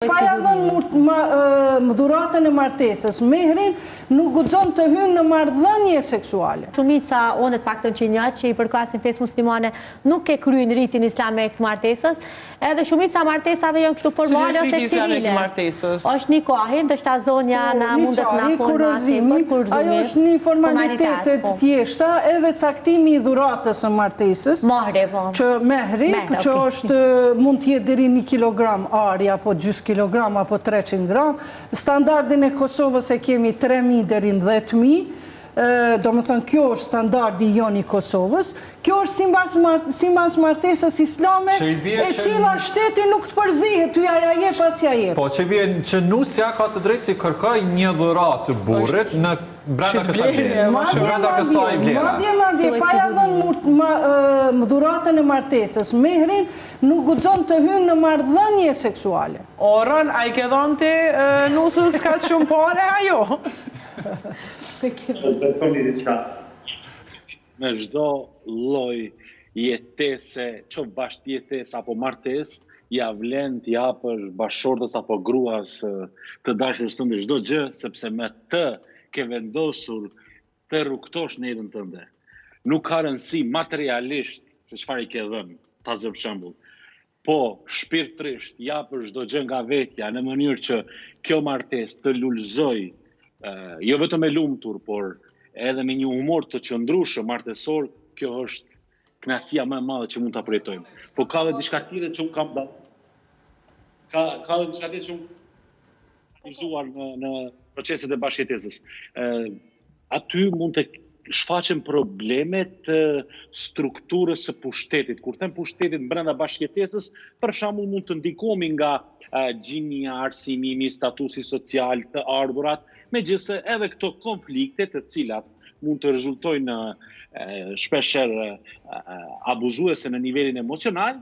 Pa ja dhënë dhuratën e martesës, mehrin nuk guxon të hynë në marrëdhënie seksuale. Shumica onet paktën që një që i përkasin fesë muslimane nuk e kryin ritin islame e këtë martesës, edhe shumica martesave janë këtu formale ose civile. Është një kohin, dështë a zonja na mundet na kurozimi, ajo është një formalitet e thjeshta edhe caktimi i dhuratës së martesës. Që mehri, që është mund të jetë deri 1 kilogram ari apo gjys kilogram apo 300 gram. Standardin e Kosovës e kemi 3.000 deri në 10.000. Do më thënë, kjo është standardi jonë i Kosovës. Kjo është si mas martesës islame, e cila shteti nuk të përzihet, ty aja je pas ja je. Po, që bje që nusja ka të drejtë që kërkaj një dhurat të burrit në brenda kësaj vlerë. Madje, pa ja dhënë dhuratën e martesës, mehrin nuk guxon të hynë në marrëdhënie seksuale. Orën, a i ke dhënë ti nusës ka shumë pare, ajo? Besoni diçka. Me çdo lloj jetese, që bashkë jetesë apo martesë, ja vlen t'i japësh bashkëshortës apo gruas të dashurës tënde çdo gjë, sepse me të ke vendosur të rrugtosh në jetën tënde. Nuk ka rëndësi materialisht se çfarë i ke dhënë, ta zëm shembull. Po, shpirtërisht japësh çdo gjë nga vetja në mënyrë që kjo martesë të lulëzoj, jo vetëm e lumtur, por edhe me një humor të qëndrueshëm martesor, kjo është kënaqësia më e madhe që mund ta përjetojmë. Po ka edhe diçka tjetër që unë kam ka edhe diçka tjetër që unë uzuar në proceset e bashkëjetesës. Aty mund të shfaqen problemet strukturës së pushtetit. Kur them pushtetit brenda bashkëjetesës, për shembull mund të ndikohemi nga gjinja, arsimimi, statusi social të ardhurat, megjithëse edhe këto konflikte të cilat mund të rezultojnë shpeshherë abuzuese në nivelin emocional,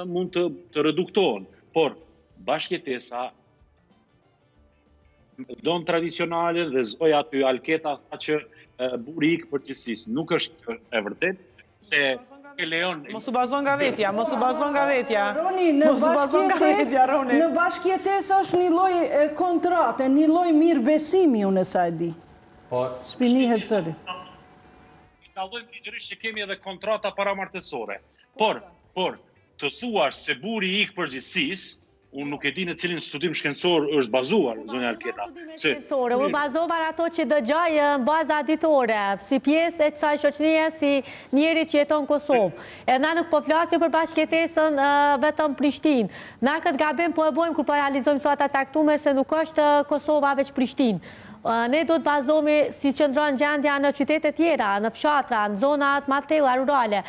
mund të reduktohen. Por bashkëjetesa don tradicionale dhe zoja aty alketa tha që buri ik përgjithsisë. Nuk është e vërtet se e lejon. Mos u bazon nga vetja, mos u bazon nga vetja. Roni, në bashkëjetesë është një lloj kontrate, një lloj mirëbesimi, unë sa e di. Spinihet zëri. Dallojmë ligjërisht që kemi edhe kontrata paramartesore. Por të thuar se buri ik përgjithsisë, unë nuk e di në cilin studim shkencor është bazuar, zonja Alketa. Unë bazovar ato që dëgjoj në baza ditore, si pjesë e kësaj shoqënie, si njeri që jeton në Kosovë. E na nuk po flasim për bashkëjetesën vetëm Prishtinë. Na këtë gabim po e bojmë kur po realizojmë situata caktuar se nuk është Kosova veç Prishtinë. Ne do të bazohemi si qëndron gjendja në qytete tjera, në fshatra, në zonat më të thella rurale.